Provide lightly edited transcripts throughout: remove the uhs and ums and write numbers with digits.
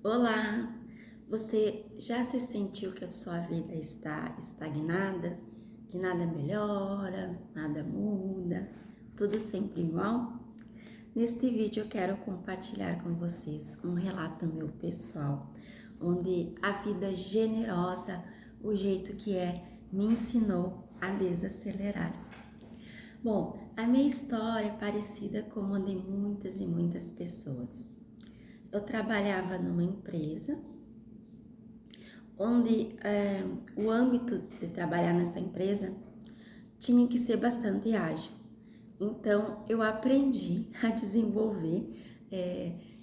Olá! Você já se sentiu que a sua vida está estagnada? Que nada melhora, nada muda, tudo sempre igual? Neste vídeo eu quero compartilhar com vocês um relato meu pessoal, onde a vida generosa, o jeito que me ensinou a desacelerar. Bom, a minha história é parecida com a de muitas e muitas pessoas. Eu trabalhava numa empresa onde o âmbito de trabalhar nessa empresa tinha que ser bastante ágil. Então, eu aprendi a desenvolver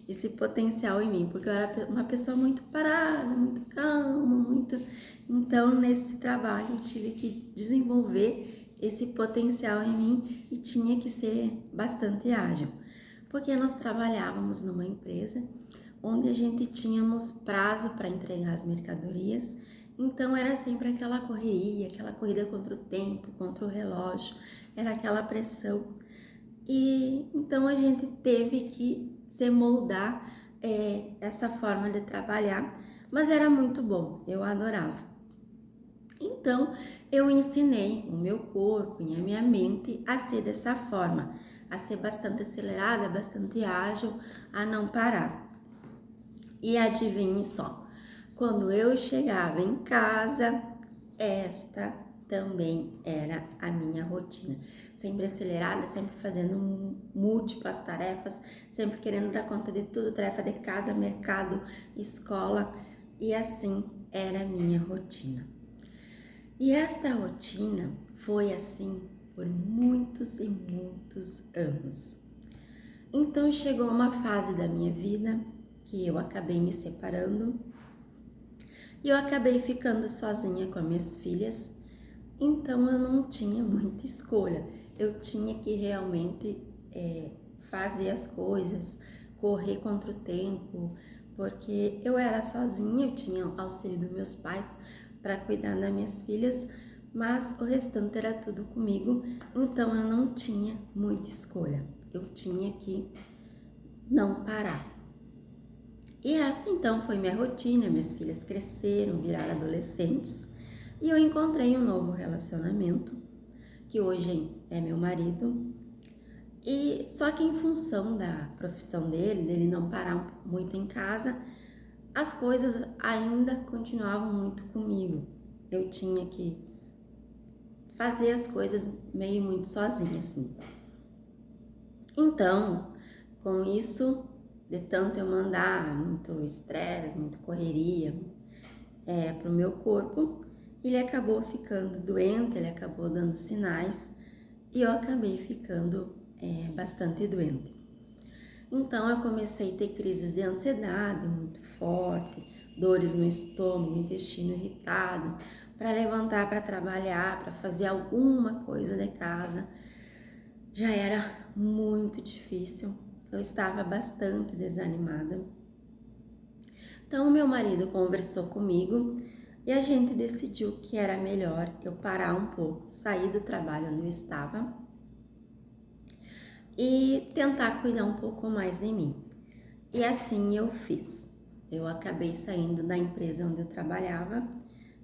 esse potencial em mim, porque eu era uma pessoa muito parada, muito calma, muito... Então, nesse trabalho, eu tive que desenvolver esse potencial em mim e tinha que ser bastante ágil, porque nós trabalhávamos numa empresa onde a gente tínhamos prazo para entregar as mercadorias, então era sempre aquela correria, aquela corrida contra o tempo, contra o relógio, era aquela pressão. E então a gente teve que se moldar essa forma de trabalhar, mas era muito bom, eu adorava. Então eu ensinei o meu corpo e a minha mente a ser dessa forma, a ser bastante acelerada, bastante ágil, a não parar. E adivinhe só, quando eu chegava em casa, esta também era a minha rotina. Sempre acelerada, sempre fazendo múltiplas tarefas, sempre querendo dar conta de tudo, tarefa de casa, mercado, escola, e assim era a minha rotina. E esta rotina foi assim por muitos e muitos anos. Então chegou uma fase da minha vida que eu acabei me separando e eu acabei ficando sozinha com as minhas filhas, então eu não tinha muita escolha, eu tinha que realmente fazer as coisas, correr contra o tempo, porque eu era sozinha, eu tinha o auxílio dos meus pais para cuidar das minhas filhas, mas o restante era tudo comigo, então eu não tinha muita escolha, eu tinha que não parar. E essa então foi minha rotina, minhas filhas cresceram, viraram adolescentes e eu encontrei um novo relacionamento, que hoje é meu marido, e só que em função da profissão dele não parar muito em casa, as coisas ainda continuavam muito comigo. Eu tinha que fazer as coisas meio muito sozinha, assim. Então, com isso, de tanto eu mandar muito estresse, muita correria para o meu corpo, ele acabou ficando doente, ele acabou dando sinais e eu acabei ficando bastante doente. Então eu comecei a ter crises de ansiedade muito forte, dores no estômago, intestino irritado, para levantar, para trabalhar, para fazer alguma coisa de casa. Já era muito difícil, eu estava bastante desanimada. Então, meu marido conversou comigo e a gente decidiu que era melhor eu parar um pouco, sair do trabalho onde eu estava e tentar cuidar um pouco mais de mim. E assim eu fiz. Eu acabei saindo da empresa onde eu trabalhava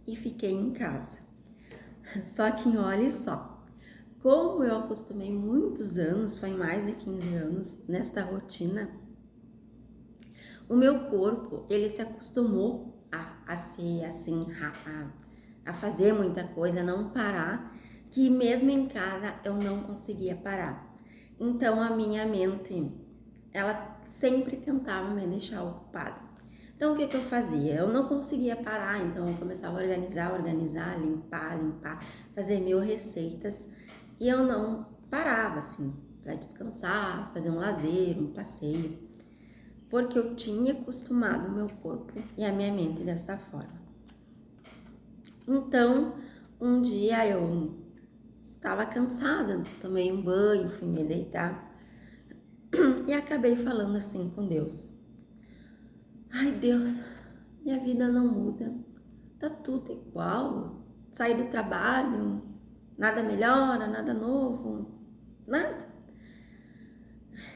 e fiquei em casa. Só que olhe só, como eu acostumei muitos anos, foi mais de 15 anos nesta rotina, o meu corpo, ele se acostumou a ser assim, a fazer muita coisa, a não parar, que mesmo em casa eu não conseguia parar. Então a minha mente, ela sempre tentava me deixar ocupada. Então o que eu fazia? Eu não conseguia parar, então eu começava a organizar, limpar, fazer 1000 receitas e eu não parava assim, para descansar, fazer um lazer, um passeio, porque eu tinha acostumado o meu corpo e a minha mente dessa forma. Então, um dia eu estava cansada, tomei um banho, fui me deitar e acabei falando assim com Deus. Ai, Deus, minha vida não muda, tá tudo igual, saí do trabalho, nada melhora, nada novo, nada.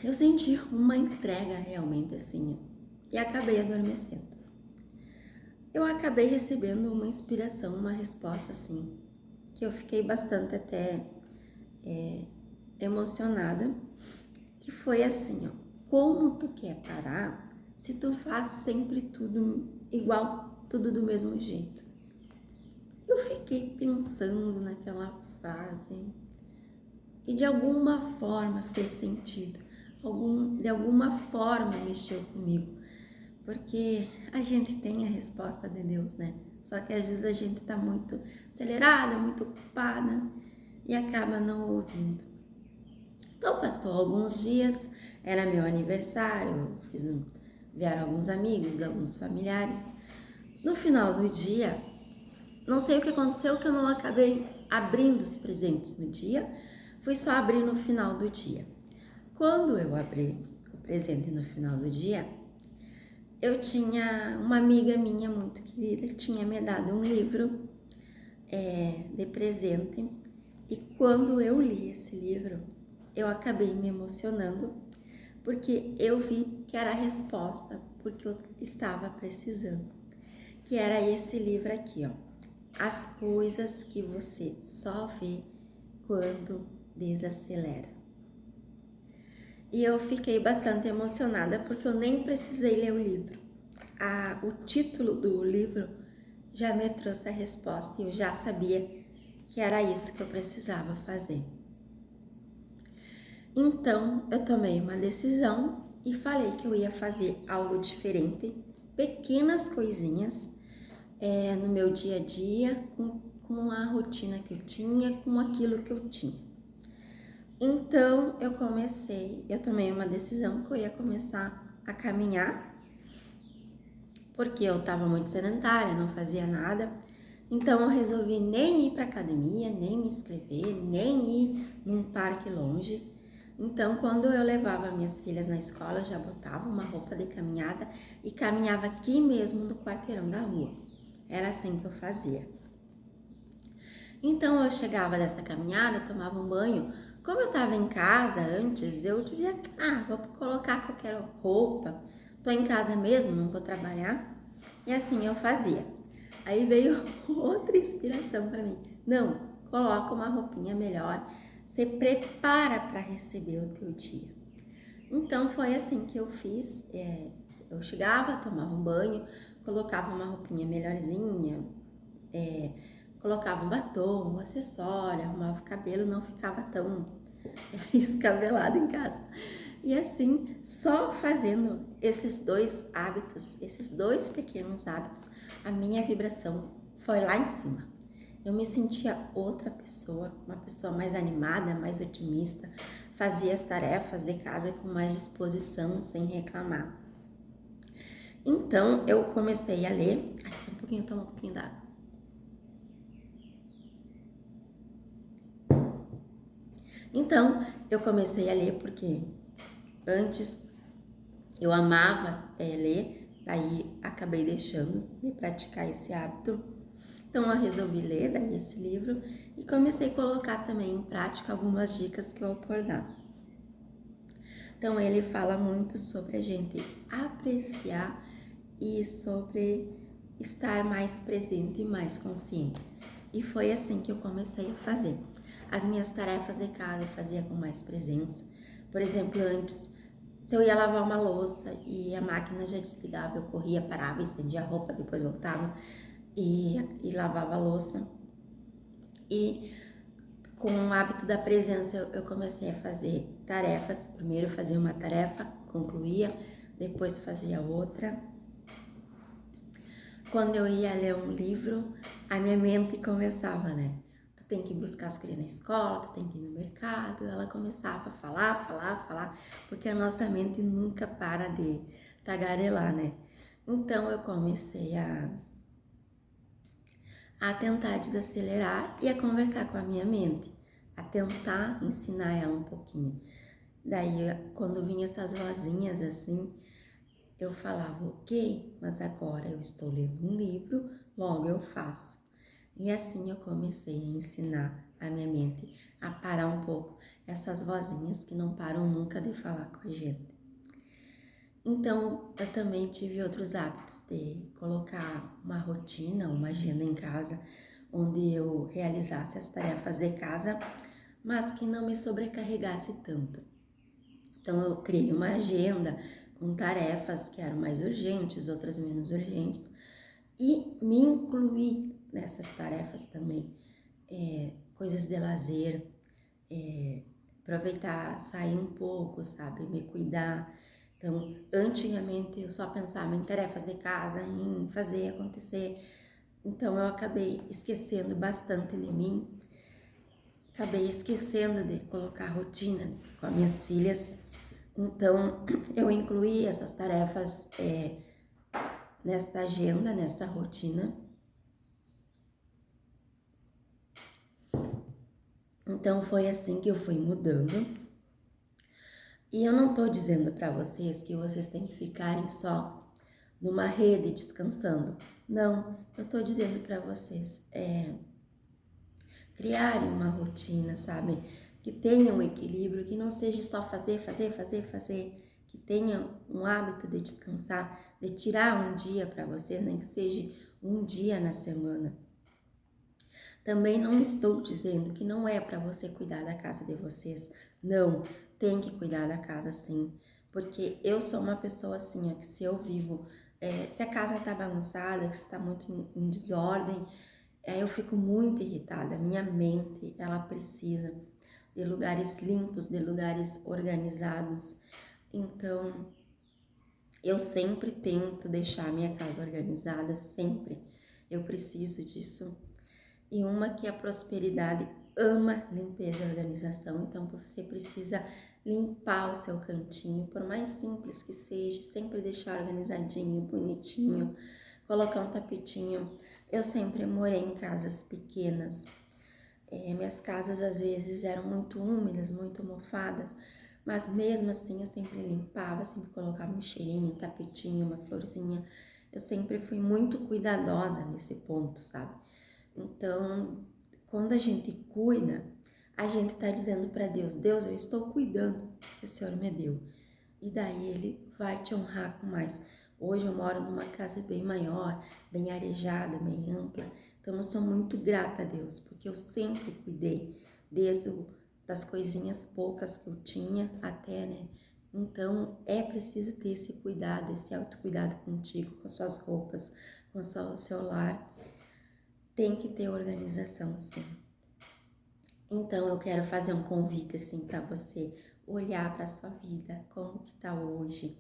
Eu senti uma entrega realmente assim, e acabei adormecendo. Eu acabei recebendo uma inspiração, uma resposta assim, que eu fiquei bastante até emocionada, que foi assim, ó, como tu quer parar se tu faz sempre tudo igual, tudo do mesmo jeito? Eu fiquei pensando naquela frase e de alguma forma fez sentido, de alguma forma mexeu comigo, porque a gente tem a resposta de Deus, né? Só que às vezes a gente tá muito acelerada, muito ocupada e acaba não ouvindo. Então passou alguns dias, era meu aniversário, vieram alguns amigos, alguns familiares. No final do dia, não sei o que aconteceu, que eu não acabei abrindo os presentes no dia, fui só abrir no final do dia. Quando eu abri o presente no final do dia, eu tinha uma amiga minha muito querida que tinha me dado um livro de presente, e quando eu li esse livro, eu acabei me emocionando, porque eu vi que era a resposta porque eu estava precisando, que era esse livro aqui, ó, As Coisas que Você Só Vê Quando Desacelera. E eu fiquei bastante emocionada porque eu nem precisei ler o livro. O título do livro já me trouxe a resposta e eu já sabia que era isso que eu precisava fazer. Então, eu tomei uma decisão e falei que eu ia fazer algo diferente, pequenas coisinhas no meu dia a dia, com a rotina que eu tinha, com aquilo que eu tinha. Então, eu tomei uma decisão que eu ia começar a caminhar, porque eu estava muito sedentária, não fazia nada. Então, eu resolvi nem ir para academia, nem me inscrever, nem ir num parque longe. Então, quando eu levava minhas filhas na escola, eu já botava uma roupa de caminhada e caminhava aqui mesmo no quarteirão da rua. Era assim que eu fazia. Então, eu chegava dessa caminhada, tomava um banho. Como eu estava em casa antes, eu dizia, vou colocar qualquer roupa. Tô em casa mesmo, não vou trabalhar. E assim eu fazia. Aí veio outra inspiração para mim. Não, coloca uma roupinha melhor. Você prepara para receber o teu dia. Então, foi assim que eu fiz. Eu chegava, tomava um banho, colocava uma roupinha melhorzinha, colocava um batom, um acessório, arrumava o cabelo, não ficava tão escabelado em casa. E assim, só fazendo esses dois hábitos, esses dois pequenos hábitos, a minha vibração foi lá em cima. Eu me sentia outra pessoa, uma pessoa mais animada, mais otimista, fazia as tarefas de casa com mais disposição, sem reclamar. Então, eu comecei a ler. Só um pouquinho, toma um pouquinho d'água. Então, eu comecei a ler porque antes eu amava ler, daí acabei deixando de praticar esse hábito. Então, eu resolvi ler daí esse livro e comecei a colocar também em prática algumas dicas que o autor dá. Então, ele fala muito sobre a gente apreciar e sobre estar mais presente e mais consciente. E foi assim que eu comecei a fazer. As minhas tarefas de casa eu fazia com mais presença. Por exemplo, antes, se eu ia lavar uma louça e a máquina já desligava, eu corria, parava, estendia a roupa, depois voltava e lavava a louça. E com o hábito da presença, eu comecei a fazer tarefas. Primeiro eu fazia uma tarefa, concluía, depois fazia outra. Quando eu ia ler um livro, a minha mente começava, né? Tu tem que buscar as crianças na escola, tu tem que ir no mercado. Ela começava a falar, porque a nossa mente nunca para de tagarelar, né? Então eu comecei a tentar desacelerar e a conversar com a minha mente, a tentar ensinar ela um pouquinho. Daí, quando vinha essas vozinhas assim, eu falava, ok, mas agora eu estou lendo um livro, logo eu faço. E assim eu comecei a ensinar a minha mente a parar um pouco essas vozinhas que não param nunca de falar com a gente. Então, eu também tive outros hábitos de colocar uma rotina, uma agenda em casa, onde eu realizasse as tarefas de casa, mas que não me sobrecarregasse tanto. Então, eu criei uma agenda com tarefas que eram mais urgentes, outras menos urgentes, e me incluí nessas tarefas também, coisas de lazer, aproveitar, sair um pouco, sabe, me cuidar. Então, antigamente eu só pensava em tarefas de casa, em fazer acontecer. Então, eu acabei esquecendo bastante de mim, acabei esquecendo de colocar rotina com as minhas filhas. Então, eu incluí essas tarefas nesta agenda, nesta rotina. Então, foi assim que eu fui mudando. E eu não tô dizendo para vocês que vocês têm que ficarem só numa rede descansando. Não, eu tô dizendo para vocês criarem uma rotina, sabe? Que tenha um equilíbrio, que não seja só fazer, que tenha um hábito de descansar, de tirar um dia para vocês, nem que seja um dia na semana. Também não estou dizendo que não é para você cuidar da casa de vocês. Não, tem que cuidar da casa sim. Porque eu sou uma pessoa assim, ó, que se eu vivo, se a casa tá bagunçada, se está muito em desordem, eu fico muito irritada. Minha mente, ela precisa de lugares limpos, de lugares organizados. Então, eu sempre tento deixar minha casa organizada, sempre. Eu preciso disso. E uma que a prosperidade ama limpeza e organização, então você precisa limpar o seu cantinho, por mais simples que seja, sempre deixar organizadinho, bonitinho, colocar um tapetinho. Eu sempre morei em casas pequenas, minhas casas às vezes eram muito úmidas, muito mofadas, mas mesmo assim eu sempre limpava, sempre colocava um cheirinho, um tapetinho, uma florzinha. Eu sempre fui muito cuidadosa nesse ponto, sabe? Então, quando a gente cuida, a gente está dizendo para Deus, Deus, eu estou cuidando que o Senhor me deu. E daí Ele vai te honrar com mais. Hoje eu moro numa casa bem maior, bem arejada, bem ampla. Então eu sou muito grata a Deus, porque eu sempre cuidei, das coisinhas poucas que eu tinha até, né? Então é preciso ter esse cuidado, esse autocuidado contigo, com suas roupas, com o seu lar. Tem que ter organização, sim. Então eu quero fazer um convite assim para você olhar para sua vida, como que tá hoje,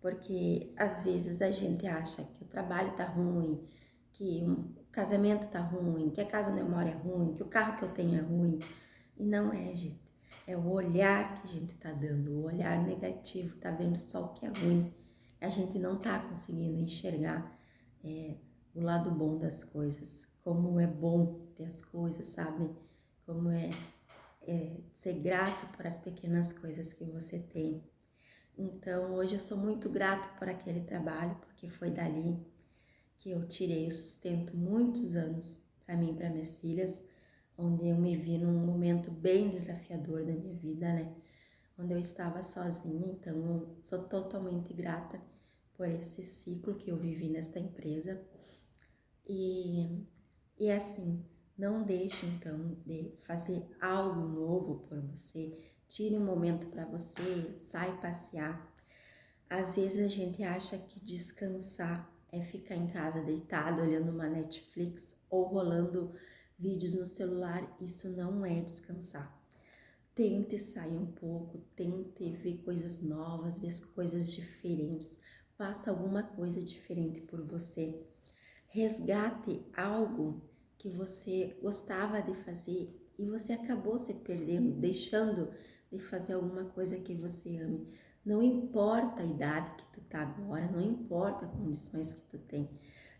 porque às vezes a gente acha que o trabalho tá ruim, que o casamento tá ruim, que a casa onde eu moro é ruim, que o carro que eu tenho é ruim, e não é, gente. É o olhar que a gente tá dando, o olhar negativo, tá vendo só o que é ruim. A gente não tá conseguindo enxergar o lado bom das coisas, como é bom ter as coisas, sabe? Como é ser grato por as pequenas coisas que você tem. Então, hoje eu sou muito grata por aquele trabalho, porque foi dali que eu tirei o sustento muitos anos para mim e para minhas filhas, onde eu me vi num momento bem desafiador da minha vida, né? Onde eu estava sozinha, então eu sou totalmente grata por esse ciclo que eu vivi nesta empresa. E assim, não deixe então de fazer algo novo por você. Tire um momento para você, sai passear. Às vezes a gente acha que descansar é ficar em casa deitado olhando uma Netflix ou rolando vídeos no celular. Isso não é descansar. Tente sair um pouco, tente ver coisas novas, ver coisas diferentes. Faça alguma coisa diferente por você. Resgate algo que você gostava de fazer e você acabou se perdendo, deixando de fazer alguma coisa que você ame. Não importa a idade que tu tá agora, não importa as condições que tu tem.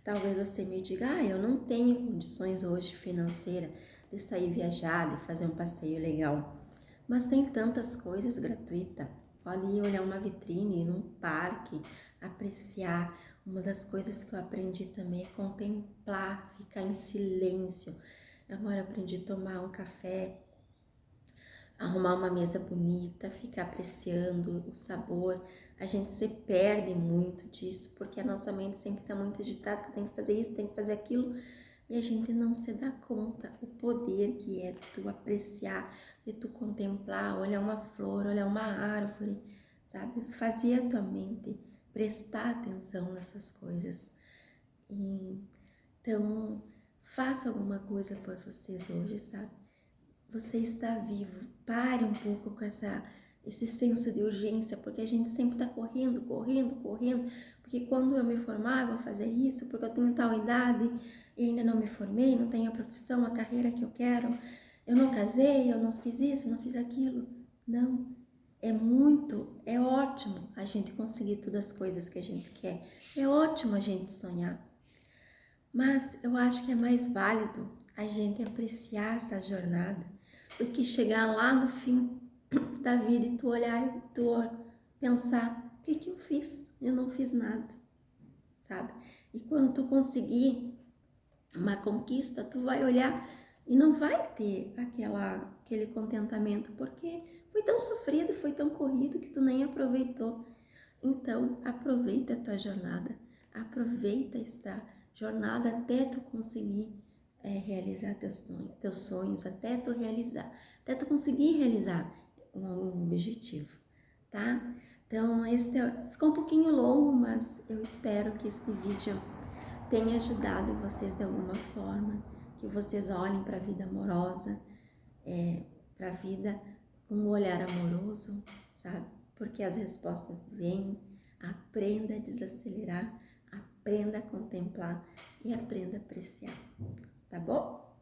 Talvez você me diga, eu não tenho condições hoje financeiras de sair viajar, de fazer um passeio legal. Mas tem tantas coisas gratuitas. Pode ir olhar uma vitrine, ir num parque, apreciar. Uma das coisas que eu aprendi também é contemplar, ficar em silêncio. Agora eu aprendi a tomar um café, arrumar uma mesa bonita, ficar apreciando o sabor a gente se perde muito disso, porque a nossa mente sempre está muito agitada, que eu tenho que fazer isso, tenho que fazer aquilo, e a gente não se dá conta o poder que é de tu apreciar, de tu contemplar, olhar uma flor, olhar uma árvore, sabe? Fazer a tua mente prestar atenção nessas coisas. Então, faça alguma coisa por vocês hoje, sabe? Você está vivo. Pare um pouco com esse senso de urgência, porque a gente sempre está correndo, correndo, correndo. Porque quando eu me formar, eu vou fazer isso, porque eu tenho tal idade e ainda não me formei, não tenho a profissão, a carreira que eu quero. Eu não casei, eu não fiz isso, não fiz aquilo. Não. É ótimo a gente conseguir todas as coisas que a gente quer. É ótimo a gente sonhar. Mas eu acho que é mais válido a gente apreciar essa jornada do que chegar lá no fim da vida e tu olhar e tu pensar, o que eu fiz? Eu não fiz nada, sabe? E quando tu conseguir uma conquista, tu vai olhar e não vai ter aquele contentamento, porque foi tão sofrido, foi tão corrido que tu nem aproveitou. Então, aproveita a tua jornada, aproveita esta jornada até tu conseguir realizar teus sonhos, até tu conseguir realizar um objetivo, tá? Então, ficou um pouquinho longo, mas eu espero que este vídeo tenha ajudado vocês de alguma forma, que vocês olhem para a vida amorosa, para a vida com um olhar amoroso, sabe? Porque as respostas vêm. Aprenda a desacelerar, aprenda a contemplar e aprenda a apreciar, tá bom?